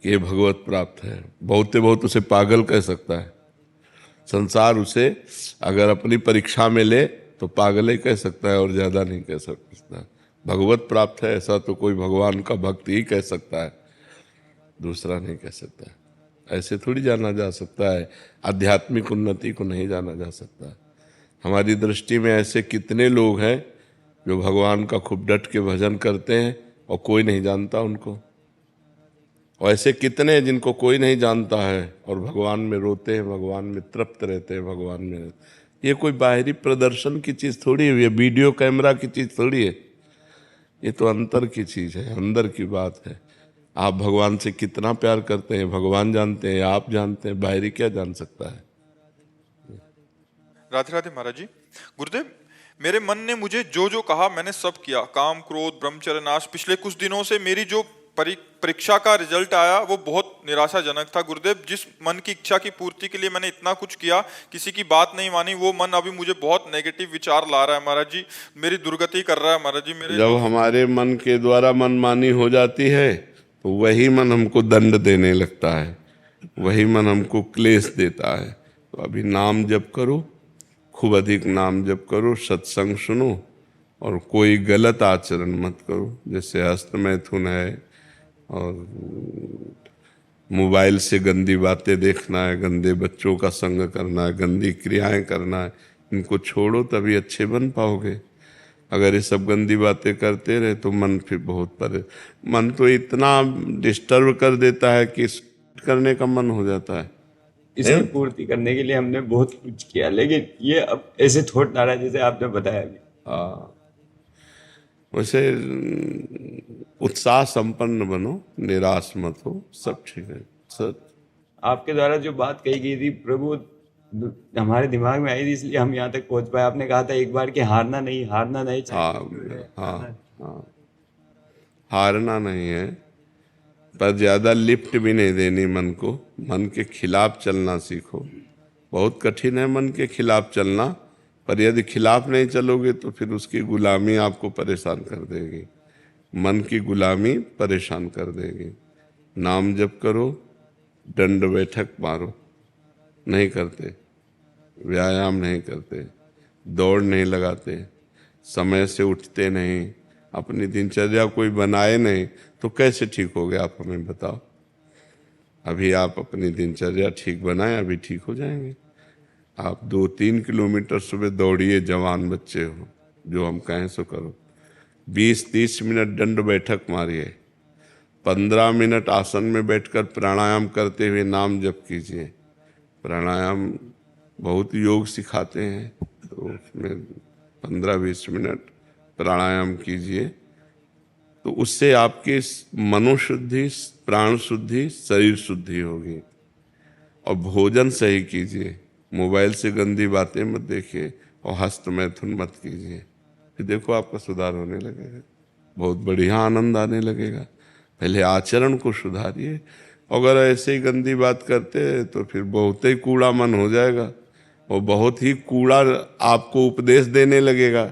[SPEAKER 2] कि ये भगवत प्राप्त है। बहुत बहुत उसे पागल कह सकता है संसार, उसे अगर अपनी परीक्षा में ले तो पागल ही कह सकता है और ज्यादा नहीं कह सकता। भगवत प्राप्त है ऐसा तो कोई भगवान का भक्त ही कह सकता है, दूसरा नहीं कह सकता। ऐसे थोड़ी जाना जा सकता है, आध्यात्मिक उन्नति को नहीं जाना जा सकता। हमारी दृष्टि में ऐसे कितने लोग हैं जो भगवान का खूब डट के भजन करते हैं और कोई नहीं जानता उनको, और ऐसे कितने हैं जिनको कोई नहीं जानता है और भगवान में रोते हैं, भगवान में तृप्त रहते हैं, भगवान में। ये कोई बाहरी प्रदर्शन की चीज़ थोड़ी है, ये वीडियो कैमरा की चीज़ थोड़ी है, ये तो अंतर की चीज़ है, अंदर की बात है। आप भगवान से कितना प्यार करते हैं भगवान जानते हैं, आप जानते हैं, बाहरी क्या जान सकता है?
[SPEAKER 1] राधे राधे महाराज जी। गुरुदेव, मेरे मन ने मुझे जो जो कहा मैंने सब किया। काम, क्रोध, ब्रह्मचर्य नाश। पिछले कुछ दिनों से मेरी जो परीक्षा का रिजल्ट आया वो बहुत निराशाजनक था। गुरुदेव, जिस मन की इच्छा की पूर्ति के लिए मैंने इतना कुछ किया, किसी की बात नहीं मानी, वो मन अभी मुझे बहुत नेगेटिव विचार ला रहा है महाराज जी, मेरी दुर्गति कर रहा है महाराज जी। मेरे
[SPEAKER 2] जब हमारे मन के द्वारा मनमानी हो जाती है तो वही मन हमको दंड देने लगता है, वही मन हमको क्लेश देता है। तो अभी नाम जप करो, खूब अधिक नाम जप करो, सत्संग सुनो और कोई गलत आचरण मत करो। जैसे हस्तमैथुन है और मोबाइल से गंदी बातें देखना है, गंदे बच्चों का संग करना है, गंदी क्रियाएं करना है, इनको छोड़ो तभी अच्छे बन पाओगे। अगर ये सब गंदी बातें करते रहे तो मन फिर बहुत मन तो इतना डिस्टर्ब कर देता है कि करने का मन हो जाता है।
[SPEAKER 5] इसकी पूर्ति करने के लिए हमने बहुत कुछ किया, लेकिन ये अब ऐसे थोट ना रहा जैसे आपने बताया अभी।
[SPEAKER 2] हाँ, वैसे उत्साह संपन्न बनो, निराश मत हो, सब ठीक है। सब
[SPEAKER 5] आपके द्वारा जो बात कही गई थी प्रभु हमारे दिमाग में आई थी, इसलिए हम यहाँ तक पहुंच पाए। आपने कहा था एक बार कि हारना नहीं चाहिए।
[SPEAKER 2] हाँ, हारना नहीं है, पर ज्यादा लिफ्ट भी नहीं देनी मन को। मन के खिलाफ चलना सीखो। बहुत कठिन है मन के खिलाफ चलना, पर यदि खिलाफ नहीं चलोगे तो फिर उसकी गुलामी आपको परेशान कर देगी। मन की गुलामी परेशान कर देगी। नाम जप करो, दंड बैठक मारो, नहीं करते, व्यायाम नहीं करते, दौड़ नहीं लगाते, समय से उठते नहीं, अपनी दिनचर्या कोई बनाए नहीं, तो कैसे ठीक हो गए आप हमें बताओ। अभी आप अपनी दिनचर्या ठीक बनाएं, अभी ठीक हो जाएंगे। आप 2-3 किलोमीटर सुबह दौड़िए, जवान बच्चे हो, जो हम कहें सो करो। 20-30 मिनट दंड बैठक मारिए, 15 मिनट आसन में बैठकर प्राणायाम करते हुए नाम जप कीजिए। प्राणायाम बहुत योग सिखाते हैं, तो उसमें 15-20 मिनट प्राणायाम कीजिए, तो उससे आपकी मनोशुद्धि, प्राण शुद्धि, शरीर शुद्धि होगी। और भोजन सही कीजिए, मोबाइल से गंदी बातें मत देखिए और हस्त मैथुन मत कीजिए, फिर देखो आपका सुधार होने लगेगा, बहुत बढ़िया आनंद आने लगेगा। पहले आचरण को सुधारिए। अगर ऐसे ही गंदी बात करते हैं तो फिर बहुत ही कूड़ा मन हो जाएगा और बहुत ही कूड़ा आपको उपदेश देने लगेगा,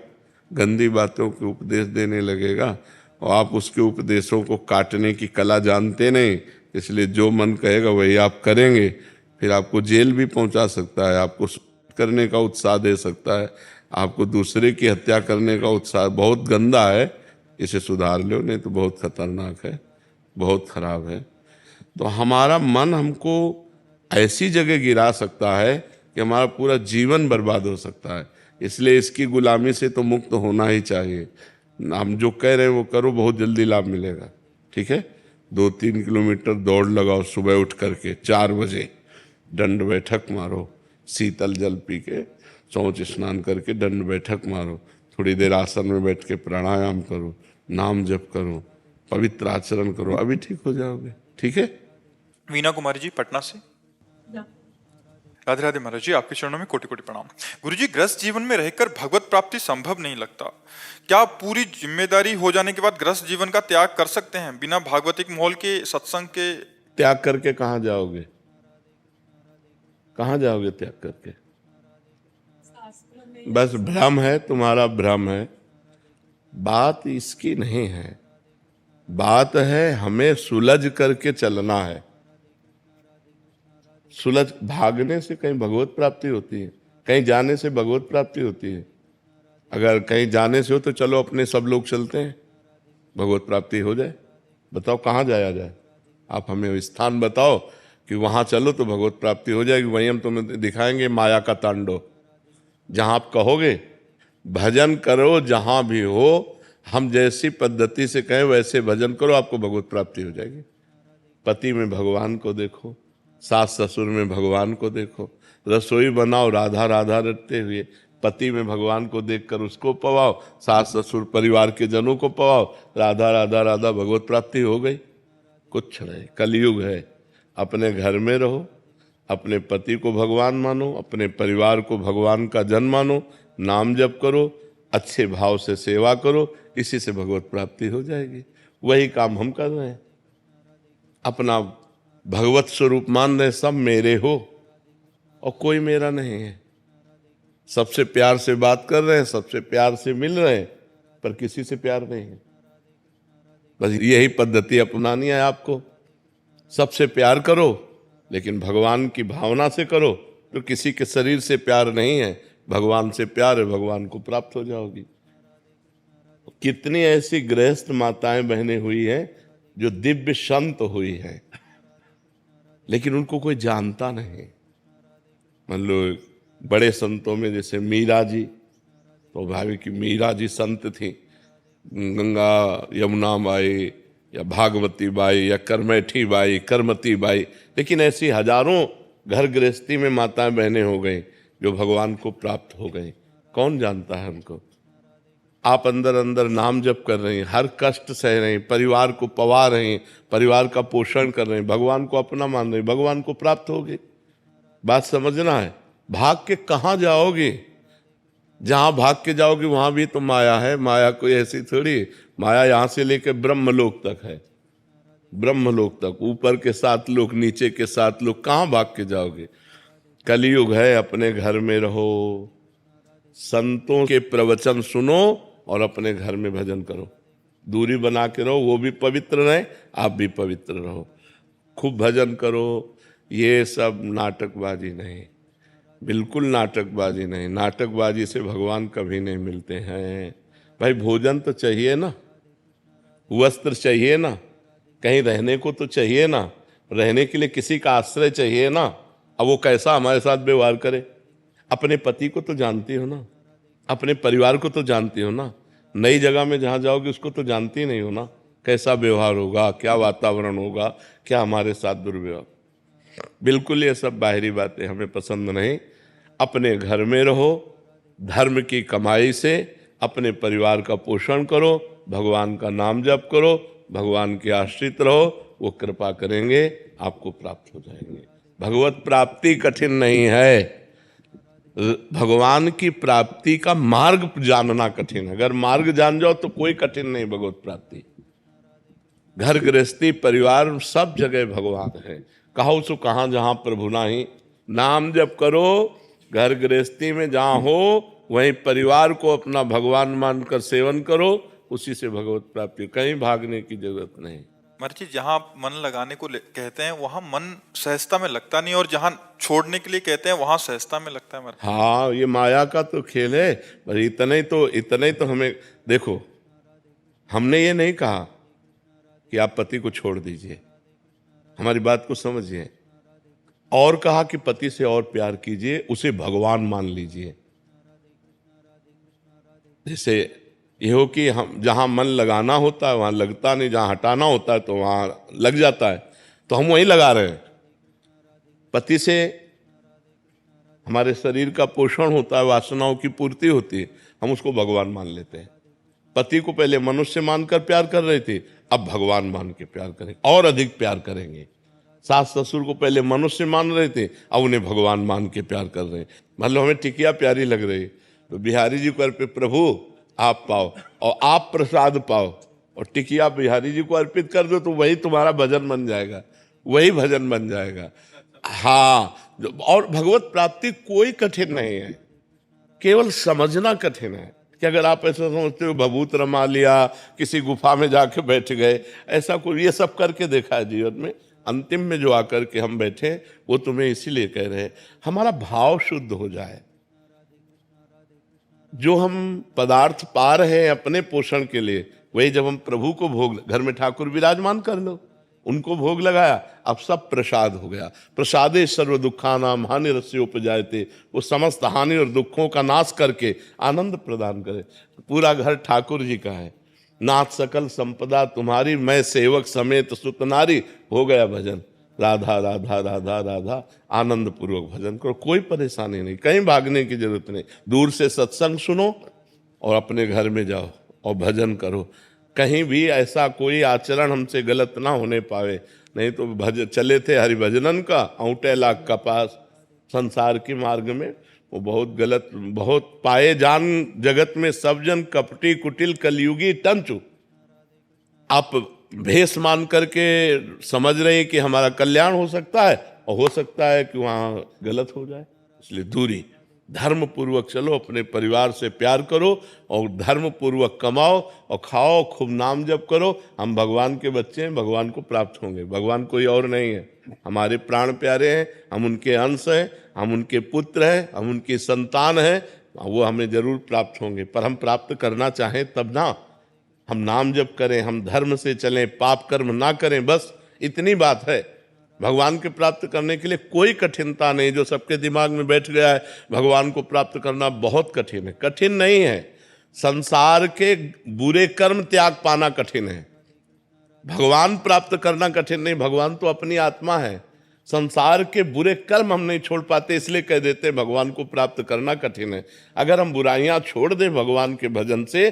[SPEAKER 2] गंदी बातों के उपदेश देने लगेगा, और आप उसके उपदेशों को काटने की कला जानते नहीं, इसलिए जो मन कहेगा वही आप करेंगे। फिर आपको जेल भी पहुंचा सकता है, आपको करने का उत्साह दे सकता है, आपको दूसरे की हत्या करने का उत्साह बहुत गंदा है, इसे सुधार लो, नहीं तो बहुत खतरनाक है, बहुत खराब है। तो हमारा मन हमको ऐसी जगह गिरा सकता है कि हमारा पूरा जीवन बर्बाद हो सकता है। इसलिए इसकी गुलामी से तो मुक्त होना ही चाहिए। हम जो कह रहे हैं वो करो, बहुत जल्दी लाभ मिलेगा। ठीक है, 2-3 किलोमीटर दौड़ लगाओ, सुबह उठ करके 4 बजे दंड बैठक मारो, शीतल जल पी के शौच स्नान करके दंड बैठक मारो, थोड़ी देर आसन में बैठ के प्राणायाम करो, नाम जप करो, पवित्र आचरण करो, अभी ठीक हो जाओगे। ठीक है।
[SPEAKER 1] वीना कुमारी जी पटना से। राधे राधे महाराज जी, आपके चरणों में कोटि कोटि प्रणाम। गुरु जी, गृहस्थ जीवन में रहकर भगवत प्राप्ति संभव नहीं लगता। क्या पूरी जिम्मेदारी हो जाने के बाद गृहस्थ जीवन का त्याग कर सकते हैं बिना भागवतिक माहौल के, सत्संग के?
[SPEAKER 2] त्याग करके कहाँ जाओगे? कहाँ जाओगे त्याग करके? बस भ्रम है, तुम्हारा भ्रम है। बात इसकी नहीं है, बात है हमें सुलझ करके चलना है। सुलझ भागने से कहीं भगवत प्राप्ति होती है? कहीं जाने से भगवत प्राप्ति होती है? अगर कहीं जाने से हो तो चलो अपने सब लोग चलते हैं, भगवत प्राप्ति हो जाए। बताओ कहाँ जाया जाए? आप हमें स्थान बताओ कि वहां चलो तो भगवत प्राप्ति हो जाएगी। वहीं हम तुम्हें दिखाएंगे माया का तांडव। जहां आप कहोगे भजन करो, जहां भी हो, हम जैसी पद्धति से कहें वैसे भजन करो, आपको भगवत प्राप्ति हो जाएगी। पति में भगवान को देखो, सास ससुर में भगवान को देखो, रसोई बनाओ राधा राधा रटते हुए, पति में भगवान को देखकर उसको पवाओ, सास ससुर परिवार के जनों को पवाओ, राधा राधा राधा, भगवत प्राप्ति हो गई। कुछ नहीं, कलयुग है। अपने घर में रहो, अपने पति को भगवान मानो, अपने परिवार को भगवान का जन मानो, नाम जप करो, अच्छे भाव से सेवा करो, इसी से भगवत प्राप्ति हो जाएगी। वही काम हम कर रहे हैं। अपना भगवत स्वरूप मान रहे, सब मेरे हो और कोई मेरा नहीं है। सबसे प्यार से बात कर रहे हैं, सबसे प्यार से मिल रहे हैं, पर किसी से प्यार नहीं है। बस यही पद्धति अपनानी है आपको। सबसे प्यार करो, लेकिन भगवान की भावना से करो। तो किसी के शरीर से प्यार नहीं है, भगवान से प्यार है, भगवान को प्राप्त हो जाओगी। कितनी ऐसी गृहस्थ माताएं बहनें हुई हैं जो दिव्य संत हुई हैं, लेकिन उनको कोई जानता नहीं। मान लो बड़े संतों में जैसे मीरा जी, तो भावी की मीरा जी संत थी, गंगा यमुना बाई या भागवती बाई या करमैठी बाई, करमती बाई, लेकिन ऐसी हजारों घर गृहस्थी में माताएं बहनें हो गई जो भगवान को प्राप्त हो गई। कौन जानता है उनको? आप अंदर अंदर नाम जप कर रहे हैं, हर कष्ट सह रहे हैं, परिवार को पवा रहे हैं, परिवार का पोषण कर रहे हैं, भगवान को अपना मान रहे हैं, भगवान को प्राप्त होगे। बात समझना है। भाग के कहाँ जाओगे? जहां भाग के जाओगे वहां भी तो माया है। माया कोई ऐसी थोड़ी, माया यहां से लेकर ब्रह्मलोक तक है, ब्रह्मलोक तक, ऊपर के 7 लोक, नीचे के 7 लोक, कहाँ भाग के जाओगे? कलयुग है, अपने घर में रहो, संतों के प्रवचन सुनो और अपने घर में भजन करो। दूरी बना के रहो, वो भी पवित्र रहे, आप भी पवित्र रहो। खूब भजन करो। ये सब नाटकबाजी नहीं, बिल्कुल नाटकबाजी नहीं। नाटकबाजी से भगवान कभी नहीं मिलते हैं। भाई भोजन तो चाहिए ना, वस्त्र चाहिए ना, कहीं रहने को तो चाहिए ना, रहने के लिए किसी का आश्रय चाहिए ना। अब वो कैसा हमारे साथ व्यवहार करे? अपने पति को तो जानती हो ना, अपने परिवार को तो जानती हो ना, नई जगह में जहाँ जाओगे उसको तो जानती नहीं हो ना, कैसा व्यवहार होगा, क्या वातावरण होगा, क्या हमारे साथ दुर्व्यवहार। बिल्कुल ये सब बाहरी बातें हमें पसंद नहीं। अपने घर में रहो, धर्म की कमाई से अपने परिवार का पोषण करो, भगवान का नाम जप करो, भगवान के आश्रित रहो, वो कृपा करेंगे, आपको प्राप्त हो जाएंगे। भगवत प्राप्ति कठिन नहीं है, भगवान की प्राप्ति का मार्ग जानना कठिन है। अगर मार्ग जान जाओ तो कोई कठिन नहीं भगवत प्राप्ति। घर गृहस्थी परिवार सब जगह भगवान है। कहो सो कहाँ जहाँ प्रभु नाही। नाम जप करो, घर गृहस्थी में जहाँ हो वहीं परिवार को अपना भगवान मानकर सेवन करो, उसी से भगवत प्राप्ति। कहीं भागने की जरूरत नहीं।
[SPEAKER 1] महाराज जी जहाँ आप मन लगाने को कहते हैं वहां मन सहजता में लगता नहीं, और जहाँ छोड़ने के लिए कहते हैं वहां सहजता में लगता है महाराज।
[SPEAKER 2] हाँ, ये माया का तो खेल है। पर इतने तो हमें देखो, हमने ये नहीं कहा कि आप पति को छोड़ दीजिए, हमारी बात को समझिए, और कहा कि पति से और प्यार कीजिए, उसे भगवान मान लीजिए। जैसे ये हो कि हम जहां मन लगाना होता है वहां लगता नहीं, जहां हटाना होता है तो वहां लग जाता है, तो हम वहीं लगा रहे हैं। पति से हमारे शरीर का पोषण होता है, वासनाओं की पूर्ति होती है, हम उसको भगवान मान लेते हैं। पति को पहले मनुष्य मानकर प्यार कर रहे थे, अब भगवान मान के प्यार करेंगे, और अधिक प्यार करेंगे। सास ससुर को पहले मनुष्य मान रहे थे, अब उन्हें भगवान मान के प्यार कर रहे हैं। मतलब हमें टिकिया प्यारी लग रही, तो बिहारी जी को अर्पित प्रभु आप पाओ और आप प्रसाद पाओ, और टिकिया बिहारी जी को अर्पित कर दो, तो वही तुम्हारा भजन बन जाएगा, वही भजन बन जाएगा। हाँ, और भगवत प्राप्ति कोई कठिन नहीं है, केवल समझना कठिन है। कि अगर आप ऐसा समझते हो भभूत रमा लिया, किसी गुफा में जाके बैठ गए, ऐसा कोई, ये सब करके देखा है जीवन में। अंतिम में जो आकर के हम बैठे, वो तुम्हें इसीलिए कह रहे हैं हमारा भाव शुद्ध हो जाए। जो हम पदार्थ पा रहे हैं अपने पोषण के लिए, वही जब हम प्रभु को भोग, घर में ठाकुर विराजमान कर लो, उनको भोग लगाया, अब सब प्रसाद हो गया। प्रसादे सर्व दुखानाम हानि रस्य उपजायते, वो समस्त हानि और दुखों का नाश करके आनंद प्रदान करे। पूरा घर ठाकुर जी का है, नाथ सकल संपदा तुम्हारी, मैं सेवक समेत सुत नारी, हो गया भजन। राधा राधा राधा राधा, आनंद पूर्वक भजन करो, कोई परेशानी नहीं, कहीं भागने की जरूरत नहीं। दूर से सत्संग सुनो और अपने घर में जाओ और भजन करो। कहीं भी ऐसा कोई आचरण हमसे गलत ना होने पावे, नहीं तो चले थे हरिभजनन का औंटे लाख का पास, संसार के मार्ग में वो बहुत गलत, बहुत पाए जान जगत में सब जन कपटी कुटिल कलयुगी टंचु। आप भेष मान करके समझ रहे हैं कि हमारा कल्याण हो सकता है, और हो सकता है कि वहां गलत हो जाए, इसलिए दूरी। धर्म पूर्वक चलो, अपने परिवार से प्यार करो और धर्म पूर्वक कमाओ और खाओ, खूब नाम जप करो। हम भगवान के बच्चे हैं, भगवान को प्राप्त होंगे। भगवान कोई और नहीं है, हमारे प्राण प्यारे हैं, हम उनके अंश हैं, हम उनके पुत्र हैं, हम उनकी संतान हैं, वो हमें जरूर प्राप्त होंगे। पर हम प्राप्त करना चाहें तब ना, हम नाम जप करें, हम धर्म से चलें, पाप कर्म ना करें, बस इतनी बात है। भगवान के प्राप्त करने के लिए कोई कठिनता नहीं। जो सबके दिमाग में बैठ गया है भगवान को प्राप्त करना बहुत कठिन है, कठिन नहीं है। संसार के बुरे कर्म त्याग पाना कठिन है, भगवान प्राप्त करना कठिन नहीं। भगवान तो अपनी आत्मा है, संसार के बुरे कर्म हम नहीं छोड़ पाते, इसलिए कह देते भगवान को प्राप्त करना कठिन है। अगर हम बुराइयां छोड़ दें भगवान के भजन से,